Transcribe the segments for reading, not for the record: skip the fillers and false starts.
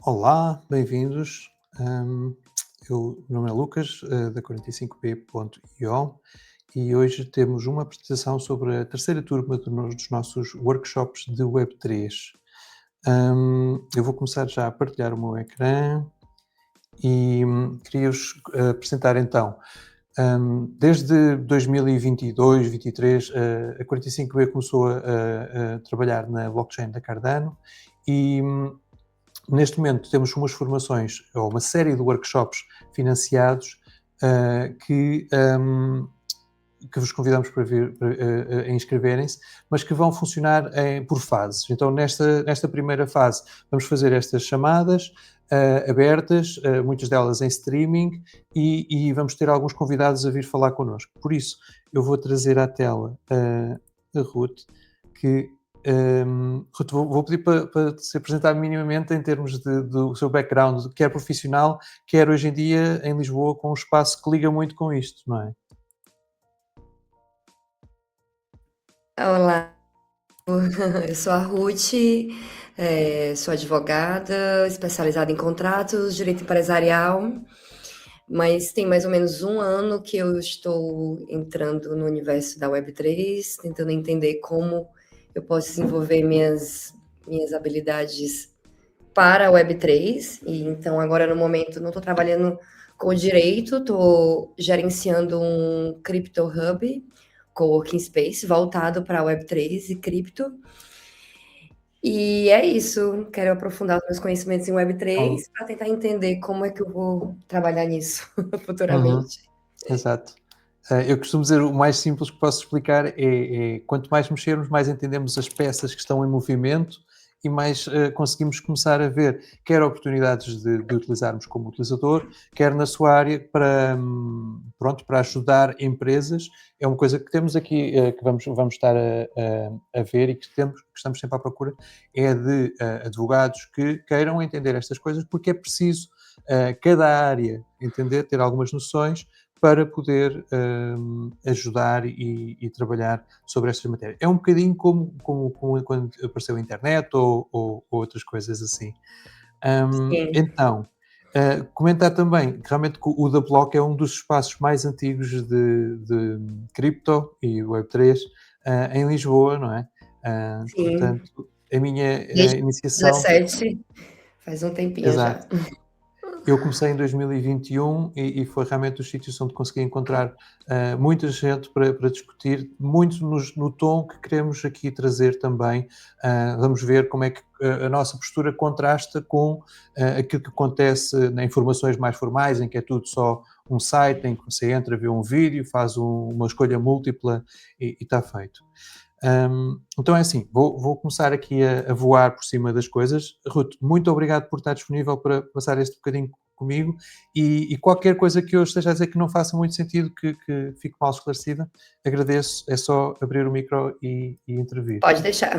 Olá, bem-vindos. Hum, o meu nome é Lucas, da 45b.io, e hoje temos uma apresentação sobre a terceira turma dos nossos workshops de Web3. Eu vou começar já a partilhar o meu ecrã e queria-vos apresentar então. Desde 2022, 2023, a 45b começou a trabalhar na blockchain da Cardano e neste momento temos umas formações, ou uma série de workshops financiados, que vos convidamos para vir a inscreverem-se, mas que vão funcionar por fases. Então, nesta primeira fase, vamos fazer estas chamadas abertas, muitas delas em streaming, e vamos ter alguns convidados a vir falar connosco. Por isso, eu vou trazer à tela a Ruth, que Ruth, vou pedir para se apresentar minimamente em termos do seu background, quer profissional, quer hoje em dia em Lisboa, com um espaço que liga muito com isto, não é? Olá, eu sou a Ruth, sou advogada, especializada em contratos, direito empresarial, mas tem mais ou menos um ano que eu estou entrando no universo da Web3, tentando entender como eu posso desenvolver minhas habilidades para a Web3, e então agora no momento não estou trabalhando com o direito, estou gerenciando um Crypto Hub, Coworking Space, voltado para a Web3 e cripto. E é isso, quero aprofundar os meus conhecimentos em Então, Web3 para tentar entender como é que eu vou trabalhar nisso uhum, futuramente. exato. Eu costumo dizer, o mais simples que posso explicar é quanto mais mexermos, mais entendemos as peças que estão em movimento e mais conseguimos começar a ver quer oportunidades de utilizarmos como utilizador, quer na sua área para, pronto, para ajudar empresas. É uma coisa que temos aqui, que vamos estar a ver e que estamos sempre à procura, é de advogados que queiram entender estas coisas, porque é preciso cada área entender, ter algumas noções para poder ajudar e trabalhar sobre estas matérias. É um bocadinho como quando apareceu a internet ou outras coisas assim. Sim. Então, comentar também que realmente o da Block é um dos espaços mais antigos de cripto e Web3 em Lisboa, não é? Sim, Portanto, a minha desde iniciação. 2017, faz um tempinho já. Exato. Eu comecei em 2021 e foi realmente os sítios onde consegui encontrar muita gente para discutir, muito no tom que queremos aqui trazer também. Vamos ver como é que a nossa postura contrasta com aquilo que acontece em informações mais formais, em que é tudo só um site, em que você entra, vê um vídeo, faz uma escolha múltipla e está feito. Então é assim, vou começar aqui a voar por cima das coisas. Ruth, muito obrigado por estar disponível para passar este bocadinho comigo e qualquer coisa que eu esteja a dizer que não faça muito sentido, que fique mal esclarecida, agradeço, é só abrir o micro e intervir. Pode deixar.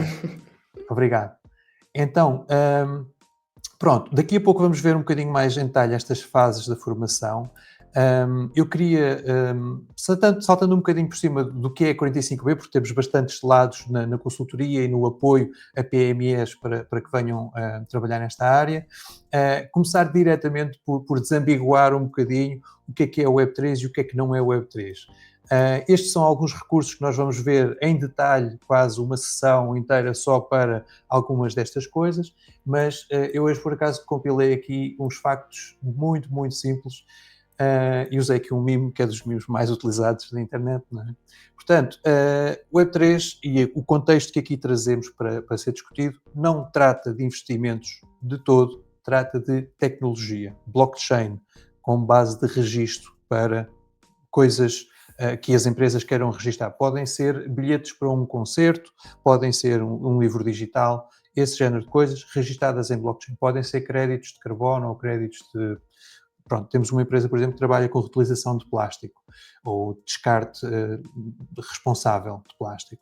Obrigado. Então, pronto, daqui a pouco vamos ver um bocadinho mais em detalhe estas fases da formação. Eu queria, saltando um bocadinho por cima do que é a 45B, porque temos bastantes lados na consultoria e no apoio a PMEs para que venham trabalhar nesta área, começar diretamente por desambiguar um bocadinho o que é o Web3 e o que não é o Web3. Estes são alguns recursos que nós vamos ver em detalhe, quase uma sessão inteira só para algumas destas coisas, mas eu hoje por acaso compilei aqui uns factos muito, muito simples e usei aqui um mimo que é dos memes mais utilizados na internet, não é? Portanto, o Web3 e o contexto que aqui trazemos para ser discutido não trata de investimentos de todo, trata de tecnologia, blockchain, com base de registro para coisas que as empresas queiram registar. Podem ser bilhetes para um concerto, podem ser um livro digital, esse género de coisas registadas em blockchain. Podem ser créditos de carbono ou créditos de. Pronto, temos uma empresa, por exemplo, que trabalha com reutilização de plástico ou descarte responsável de plástico.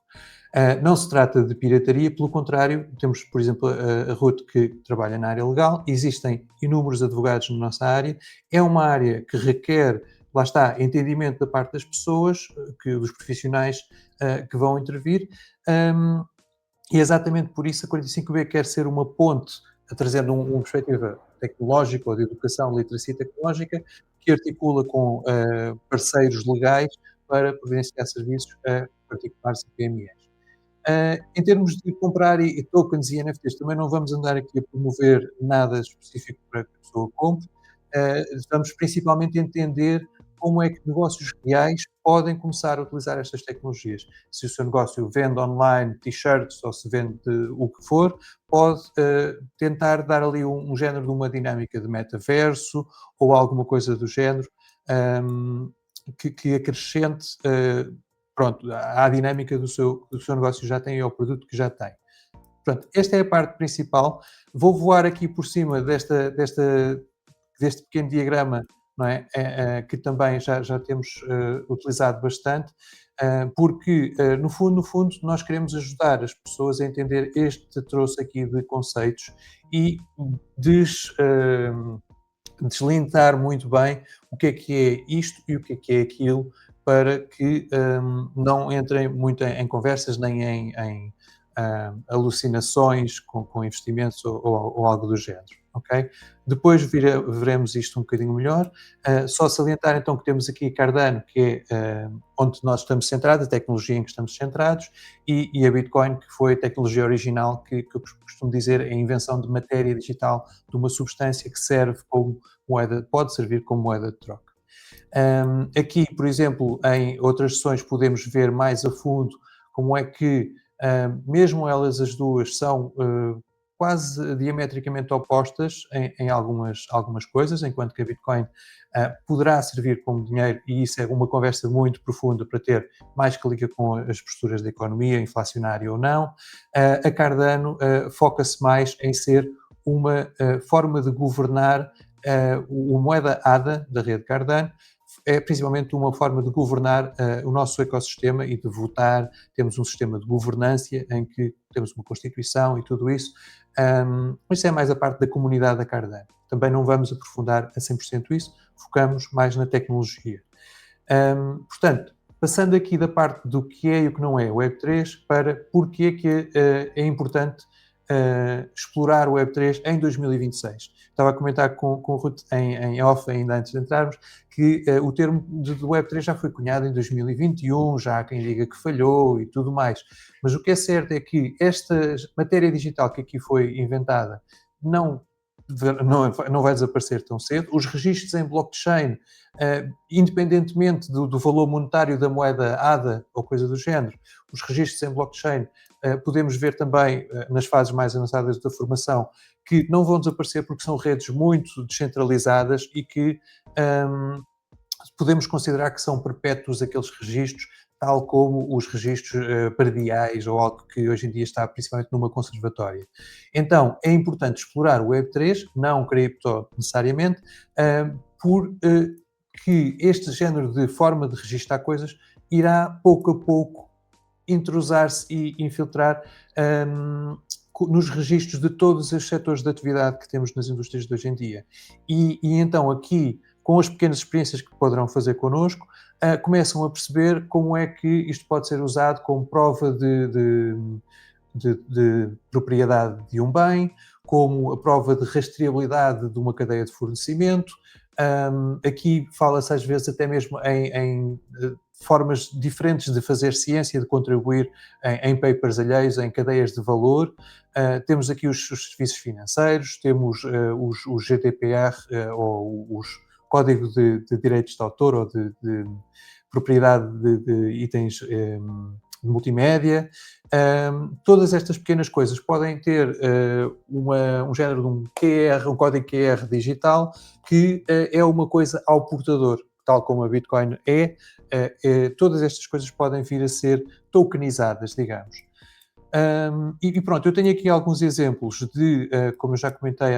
Não se trata de pirataria, pelo contrário, temos, por exemplo, a Ruth que trabalha na área legal, existem inúmeros advogados na nossa área, é uma área que requer, lá está, entendimento da parte das pessoas, dos profissionais que vão intervir, e exatamente por isso a 45B quer ser uma ponte, trazendo uma perspectiva tecnológica ou de educação, literacia tecnológica, que articula com parceiros legais para providenciar serviços a particulares e PMEs. Em termos de comprar e tokens e NFTs, também não vamos andar aqui a promover nada específico para que a pessoa compre. Vamos principalmente entender como é que negócios reais podem começar a utilizar estas tecnologias. Se o seu negócio vende online t-shirts ou se vende o que for, pode tentar dar ali um género de uma dinâmica de metaverso ou alguma coisa do género, que acrescente pronto, à dinâmica do seu negócio já tem, ao produto que já tem. Portanto, esta é a parte principal. Vou voar aqui por cima deste pequeno diagrama, não é? Que também já temos utilizado bastante, porque, no fundo, nós queremos ajudar as pessoas a entender este troço aqui de conceitos e deslindar muito bem o que é isto e o que é aquilo, para que não entrem muito em conversas nem em alucinações com investimentos ou algo do género, ok? Depois veremos isto um bocadinho melhor. Só salientar então que temos aqui a Cardano, que é onde nós estamos centrados, a tecnologia em que estamos centrados, e a Bitcoin, que foi a tecnologia original, que eu costumo dizer é a invenção de matéria digital, de uma substância que serve como moeda, pode servir como moeda de troca. Aqui, por exemplo, em outras sessões podemos ver mais a fundo como é que, mesmo elas as duas são quase diametricamente opostas em algumas coisas, enquanto que a Bitcoin poderá servir como dinheiro, e isso é uma conversa muito profunda para ter mais que liga com as posturas da economia, inflacionária ou não. A Cardano foca-se mais em ser uma forma de governar. O moeda ADA da rede Cardano é principalmente uma forma de governar o nosso ecossistema e de votar. Temos um sistema de governança em que temos uma Constituição e tudo isso. Isso é mais a parte da comunidade da Cardano. Também não vamos aprofundar a 100% isso, focamos mais na tecnologia. Portanto, passando aqui da parte do que é e o que não é o Web3 para porque é que é importante explorar o Web3 em 2026. Estava a comentar com o Ruth em off, ainda antes de entrarmos, que o termo do Web3 já foi cunhado em 2021, já há quem diga que falhou e tudo mais. Mas o que é certo é que esta matéria digital que aqui foi inventada não vai desaparecer tão cedo. Os registros em blockchain, independentemente do valor monetário da moeda ADA ou coisa do género, os registros em blockchain, podemos ver também nas fases mais avançadas da formação que não vão desaparecer porque são redes muito descentralizadas e que podemos considerar que são perpétuos aqueles registros, tal como os registros perdiais ou algo que hoje em dia está principalmente numa conservatória. Então, é importante explorar o Web3, não cripto necessariamente, porque este género de forma de registar coisas irá pouco a pouco intrusar-se e infiltrar nos registros de todos os setores de atividade que temos nas indústrias de hoje em dia. E então aqui, com as pequenas experiências que poderão fazer connosco, começam a perceber como é que isto pode ser usado como prova de propriedade de um bem, como a prova de rastreabilidade de uma cadeia de fornecimento. Aqui fala-se às vezes até mesmo em formas diferentes de fazer ciência, de contribuir em papers alheios, em cadeias de valor. Temos aqui os serviços financeiros, temos os GDPR, ou os Códigos de Direitos de Autor ou de propriedade de itens de multimédia. Todas estas pequenas coisas podem ter um género de um QR, um código QR digital, que é uma coisa ao portador, tal como a Bitcoin é. Todas estas coisas podem vir a ser tokenizadas, digamos. E pronto, eu tenho aqui alguns exemplos de, como eu já comentei,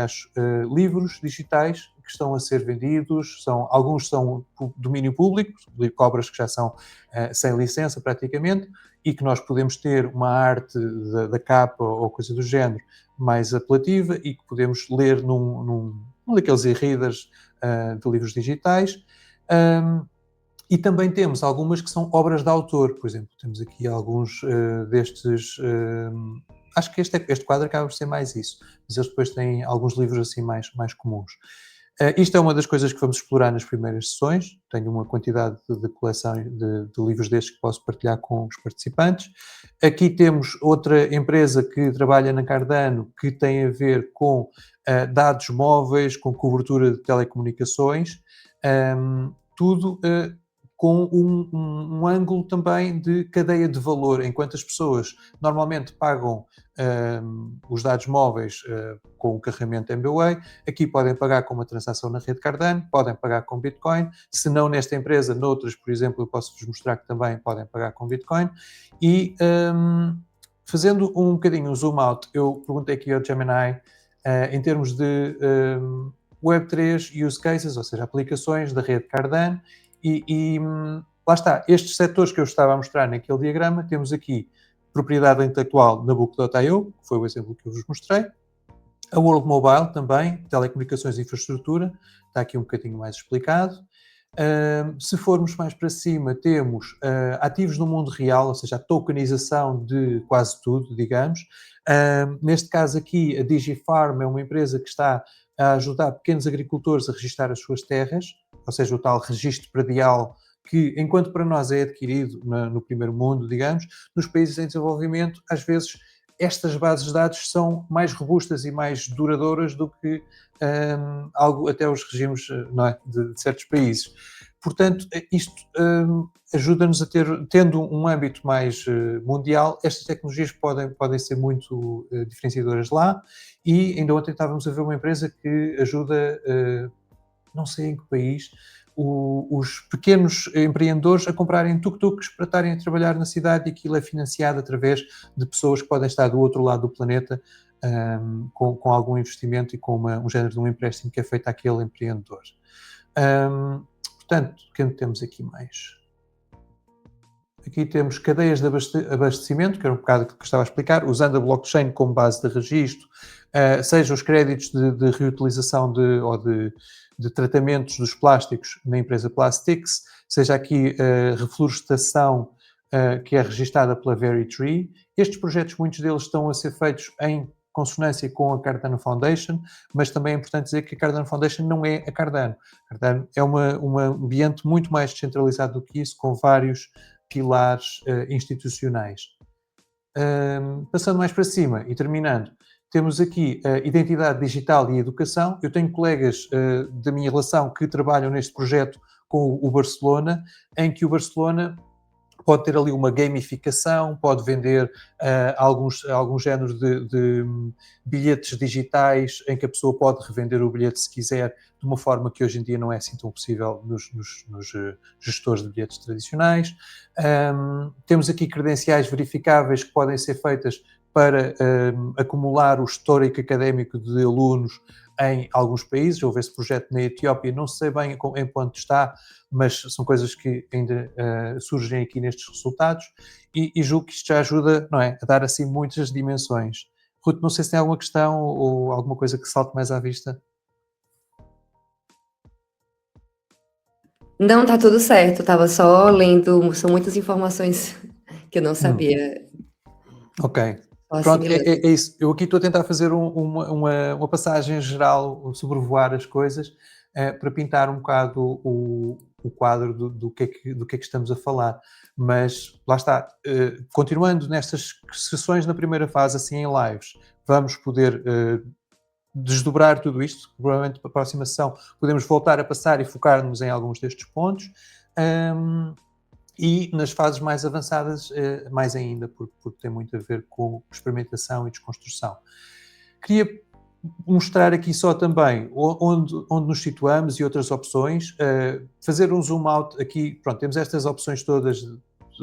livros digitais que estão a ser vendidos. Alguns são domínio público, obras que já são sem licença praticamente, e que nós podemos ter uma arte da capa ou coisa do género mais apelativa e que podemos ler num daqueles e-readers de livros digitais. E também temos algumas que são obras de autor. Por exemplo, temos aqui alguns destes acho que este quadro acaba por ser mais isso, mas eles depois têm alguns livros assim mais comuns. Isto é uma das coisas que vamos explorar nas primeiras sessões. Tenho uma quantidade de coleção de livros destes que posso partilhar com os participantes. Aqui temos outra empresa que trabalha na Cardano, que tem a ver com dados móveis, com cobertura de telecomunicações, tudo com um ângulo também de cadeia de valor, enquanto as pessoas normalmente pagam os dados móveis com o carregamento MBWay, aqui podem pagar com uma transação na rede Cardano, podem pagar com Bitcoin, se não nesta empresa, noutras, por exemplo, eu posso-vos mostrar que também podem pagar com Bitcoin, e fazendo um bocadinho um zoom out, eu perguntei aqui ao Gemini, em termos de Web3 use cases, ou seja, aplicações da rede Cardano, e lá está, estes setores que eu estava a mostrar naquele diagrama, temos aqui propriedade intelectual na Book.io, que foi o exemplo que eu vos mostrei, a World Mobile também, telecomunicações e infraestrutura, está aqui um bocadinho mais explicado. Se formos mais para cima, temos ativos no mundo real, ou seja, a tokenização de quase tudo, digamos. Neste caso aqui, a DigiFarm é uma empresa que está a ajudar pequenos agricultores a registar as suas terras, ou seja, o tal registro predial que, enquanto para nós é adquirido no primeiro mundo, digamos, nos países em desenvolvimento, às vezes estas bases de dados são mais robustas e mais duradouras do que algo até os regimes, não é, de certos países. Portanto, isto ajuda-nos a ter, tendo um âmbito mais mundial, estas tecnologias podem ser muito diferenciadoras lá, e ainda ontem estávamos a ver uma empresa que ajuda, não sei em que país, os pequenos empreendedores a comprarem tuk-tuks para estarem a trabalhar na cidade, e aquilo é financiado através de pessoas que podem estar do outro lado do planeta, com algum investimento e com um género de um empréstimo que é feito àquele empreendedor. Portanto, o que temos aqui mais? Aqui temos cadeias de abastecimento, que era um bocado que estava a explicar, usando a blockchain como base de registro, seja os créditos de reutilização ou de tratamentos dos plásticos na empresa Plastics, seja aqui a reflorestação que é registada pela Veritree. Estes projetos, muitos deles estão a ser feitos em consonância com a Cardano Foundation, mas também é importante dizer que a Cardano Foundation não é a Cardano. A Cardano é um ambiente muito mais descentralizado do que isso, com vários pilares institucionais. Passando mais para cima e terminando, temos aqui a identidade digital e educação. Eu tenho colegas da minha relação que trabalham neste projeto com o Barcelona, em que o Barcelona pode ter ali uma gamificação, pode vender alguns géneros de bilhetes digitais em que a pessoa pode revender o bilhete se quiser, de uma forma que hoje em dia não é assim tão possível nos gestores de bilhetes tradicionais. Temos aqui credenciais verificáveis que podem ser feitas para acumular o histórico académico de alunos em alguns países. Houve esse projeto na Etiópia, não sei bem em quanto está, mas são coisas que ainda surgem aqui nestes resultados, e julgo que isto já ajuda, não é, a dar assim muitas dimensões. Ruth, não sei se tem alguma questão ou alguma coisa que salte mais à vista. Não, tá tudo certo, estava só lendo, são muitas informações que eu não sabia. Ok. Só Pronto, assimilando. é isso. Eu aqui estou a tentar fazer uma passagem geral, sobrevoar as coisas, para pintar um bocado o quadro do que é que estamos a falar. Mas, lá está, continuando nestas sessões na primeira fase, assim em lives, vamos poder desdobrar tudo isto. Provavelmente para a próxima sessão podemos voltar a passar e focar-nos em alguns destes pontos. E nas fases mais avançadas, mais ainda, porque tem muito a ver com experimentação e desconstrução. Queria mostrar aqui só também onde nos situamos e outras opções, fazer um zoom out aqui. Pronto, temos estas opções todas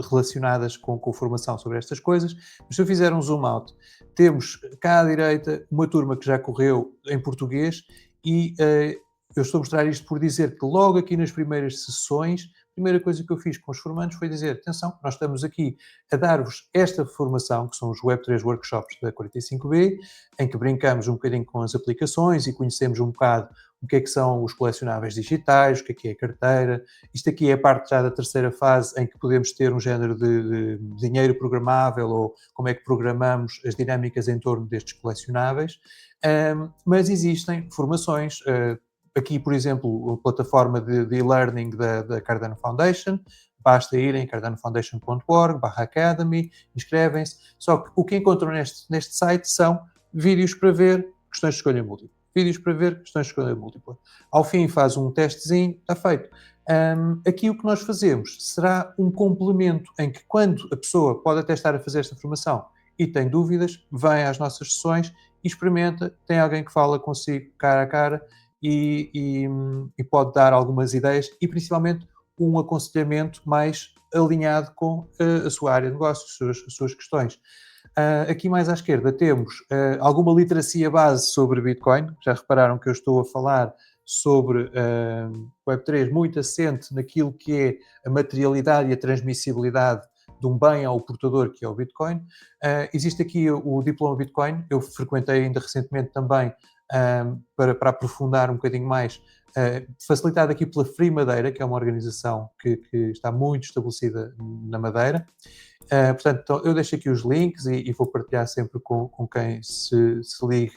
relacionadas com formação sobre estas coisas, mas se eu fizer um zoom out, temos cá à direita uma turma que já correu em português, e eu estou a mostrar isto por dizer que logo aqui nas primeiras sessões, primeira coisa que eu fiz com os formandos foi dizer, atenção, nós estamos aqui a dar-vos esta formação, que são os Web3 Workshops da 45B, em que brincamos um bocadinho com as aplicações e conhecemos um bocado o que é que são os colecionáveis digitais, o que é a carteira. Isto aqui é a parte já da terceira fase, em que podemos ter um género de dinheiro programável ou como é que programamos as dinâmicas em torno destes colecionáveis. Mas existem formações, aqui, por exemplo, a plataforma de e-learning da Cardano Foundation, basta irem cardanofoundation.org/academy, inscrevem-se. Só que o que encontram neste site são vídeos para ver questões de escolha múltipla. Vídeos para ver questões de escolha múltipla. Ao fim faz um testezinho, está feito. Aqui o que nós fazemos será um complemento em que quando a pessoa pode até estar a fazer esta formação e tem dúvidas, vem às nossas sessões e experimenta, tem alguém que fala consigo cara a cara e pode dar algumas ideias e principalmente um aconselhamento mais alinhado com a sua área de negócio, as suas questões. Aqui mais à esquerda temos alguma literacia base sobre Bitcoin. Já repararam que eu estou a falar sobre Web3 muito assente naquilo que é a materialidade e a transmissibilidade de um bem ao portador, que é o Bitcoin. Existe aqui o diploma Bitcoin. Eu frequentei ainda recentemente também para aprofundar um bocadinho mais, facilitado aqui pela Free Madeira, que é uma organização que está muito estabelecida na Madeira. Portanto, então, eu deixo aqui os links e vou partilhar sempre com quem se ligue.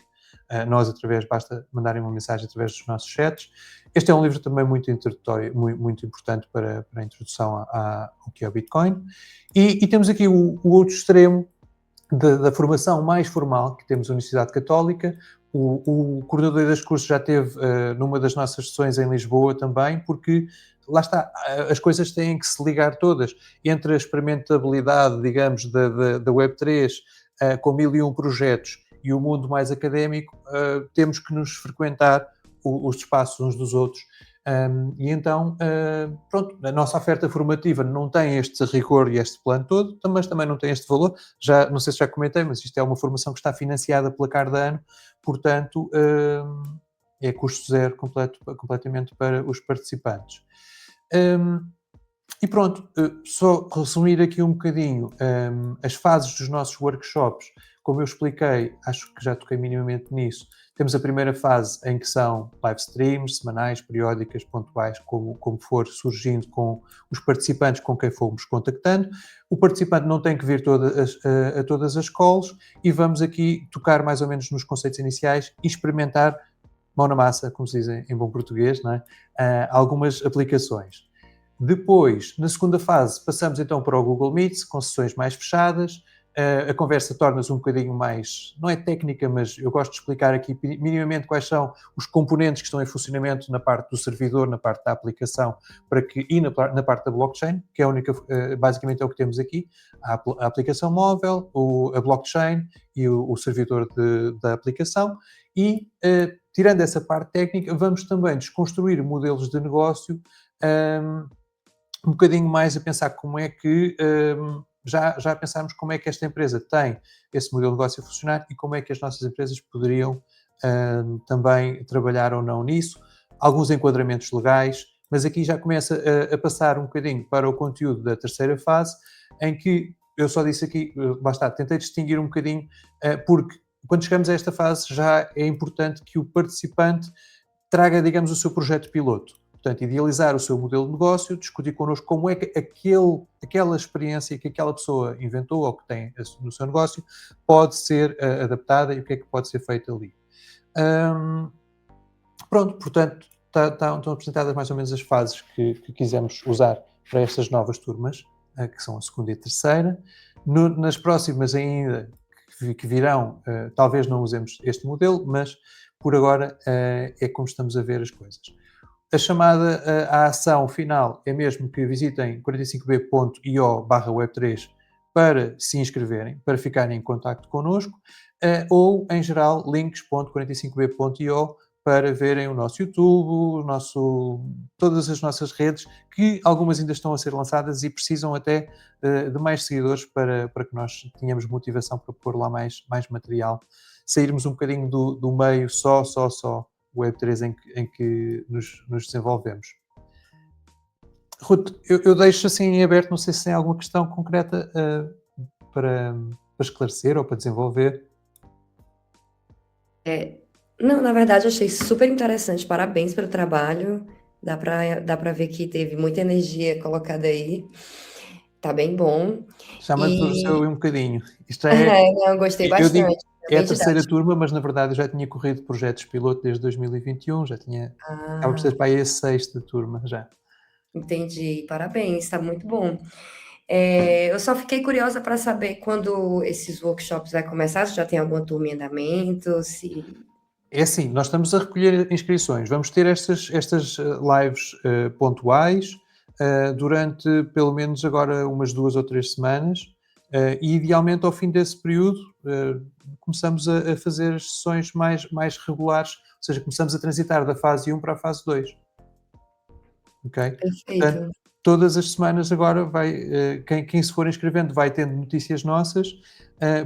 Nós, basta mandarem uma mensagem através dos nossos chats. Este é um livro também muito introdutório, muito importante para a introdução ao que é o Bitcoin. E temos aqui o outro extremo da formação mais formal, que temos a Universidade Católica. O coordenador das cursos já esteve numa das nossas sessões em Lisboa também, porque lá está, as coisas têm que se ligar todas. Entre a experimentabilidade, digamos, da Web3, com 1001 projetos, e o mundo mais académico, temos que nos frequentar os espaços uns dos outros. E então, pronto, a nossa oferta formativa não tem este rigor e este plano todo, mas também não tem este valor. Já, não sei se já comentei, mas isto é uma formação que está financiada pela Cardano, portanto, é custo zero completamente para os participantes. E pronto, só resumir aqui um bocadinho as fases dos nossos workshops. Como eu expliquei, acho que já toquei minimamente nisso. Temos a primeira fase em que são live streams, semanais, periódicas, pontuais, como for surgindo com os participantes com quem fomos contactando. O participante não tem que vir a todas as calls e vamos aqui tocar mais ou menos nos conceitos iniciais e experimentar mão na massa, como se diz em bom português, não é? Algumas aplicações. Depois, na segunda fase, passamos então para o Google Meet, com sessões mais fechadas. A conversa torna-se um bocadinho mais, não é técnica, mas eu gosto de explicar aqui minimamente quais são os componentes que estão em funcionamento na parte do servidor, na parte da aplicação, e na parte da blockchain, que é a única, basicamente é o que temos aqui, a aplicação móvel, a blockchain e o servidor da aplicação. E, tirando essa parte técnica, vamos também desconstruir modelos de negócio um bocadinho mais a pensar como é que já pensámos como é que esta empresa tem esse modelo de negócio a funcionar e como é que as nossas empresas poderiam também trabalhar ou não nisso. Alguns enquadramentos legais, mas aqui já começa a passar um bocadinho para o conteúdo da terceira fase, em que eu só disse aqui, basta, tentei distinguir um bocadinho, porque quando chegamos a esta fase já é importante que o participante traga, digamos, o seu projeto piloto. Portanto, idealizar o seu modelo de negócio, discutir connosco como é que aquela experiência que aquela pessoa inventou ou que tem no seu negócio pode ser adaptada e o que é que pode ser feito ali. Pronto, portanto, estão apresentadas mais ou menos as fases que quisemos usar para estas novas turmas, que são a segunda e a terceira. Nas próximas ainda que virão, talvez não usemos este modelo, mas por agora é como estamos a ver as coisas. A chamada à ação final é mesmo que visitem 45b.io/web3 para se inscreverem, para ficarem em contacto connosco, ou, em geral, links.45b.io para verem o nosso YouTube, todas as nossas redes, que algumas ainda estão a ser lançadas e precisam até de mais seguidores para que nós tenhamos motivação para pôr lá mais material, sairmos um bocadinho do meio só Web3 em que nos desenvolvemos. Ruth, eu deixo assim em aberto, não sei se tem alguma questão concreta para, para esclarecer ou para desenvolver. Não, na verdade, eu achei super interessante. Parabéns pelo trabalho. Dá pra ver que teve muita energia colocada aí. Tá bem bom. Já me amadureceu E um bocadinho. Isto é, não, gostei eu digo, bastante. É é a bem terceira didático. turma, mas na verdade eu já tinha corrido projetos piloto desde 2021, já tinha, estava a Ah, ser para aí a sexta turma já. entendi. Parabéns, tá muito bom. Eu só fiquei curiosa para saber quando esses workshops vai começar, se já tem alguma turma em andamento, se... É assim, nós estamos a recolher inscrições. Vamos ter estas lives pontuais durante pelo menos agora umas 2 ou 3 semanas. E idealmente ao fim desse período começamos a fazer as sessões mais regulares, ou seja, começamos a transitar da fase 1 para a fase 2. Ok? Portanto, Perfeito. todas as semanas agora quem se for inscrevendo vai tendo notícias nossas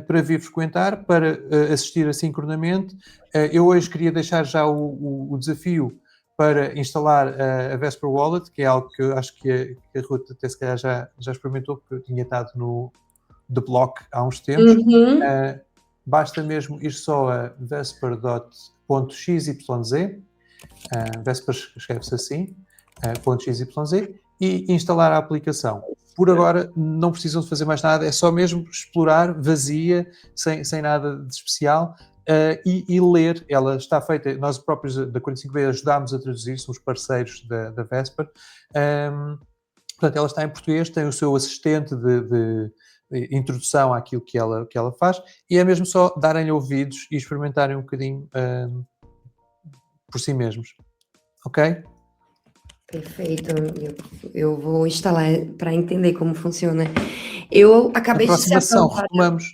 para vir frequentar, para assistir assincronamente. Eu hoje queria deixar já o desafio para instalar a Vesper Wallet, que é algo que eu acho que a Ruth até se calhar já experimentou, porque eu tinha estado no The Block há uns tempos. Uhum. Basta mesmo ir só a vesper.xyz, Vesper escreve-se assim, .xyz, e instalar a aplicação. Por agora não precisam de fazer mais nada, é só mesmo explorar, vazia, sem nada de especial, e ler. Ela está feita, nós próprios da 45B ajudámos a traduzir, somos parceiros da Vesper. Portanto, ela está em português, tem o seu assistente de introdução àquilo que ela faz, e é mesmo só darem-lhe ouvidos e experimentarem um bocadinho por si mesmos. Ok? Perfeito. Eu vou instalar para entender como funciona. Eu Na acabei de ser próxima sessão aprovada. retomamos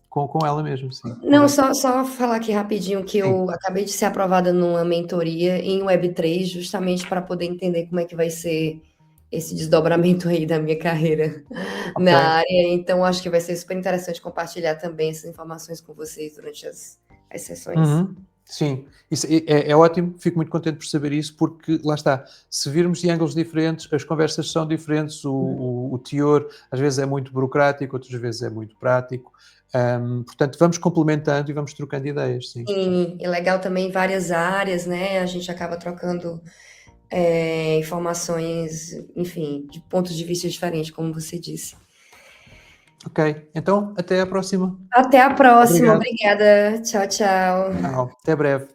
com ela mesmo, sim. Não, só falar aqui rapidinho que Sim, eu acabei de ser aprovada numa mentoria em Web3, justamente para poder entender como é que vai ser esse desdobramento aí da minha carreira ok. na área. Então, acho que vai ser super interessante compartilhar também essas informações com vocês durante as sessões. Uhum. Sim, isso é ótimo, fico muito contente por saber isso, porque lá está, se virmos de ângulos diferentes, as conversas são diferentes, o teor às vezes é muito burocrático, outras vezes é muito prático, portanto vamos complementando e vamos trocando ideias, sim. Sim, e legal também várias áreas, né? A gente acaba trocando informações, enfim, de pontos de vista diferentes, como você disse. Ok, então até à próxima. Até a próxima. Obrigado. Obrigada. Tchau, tchau. Tchau. Até breve.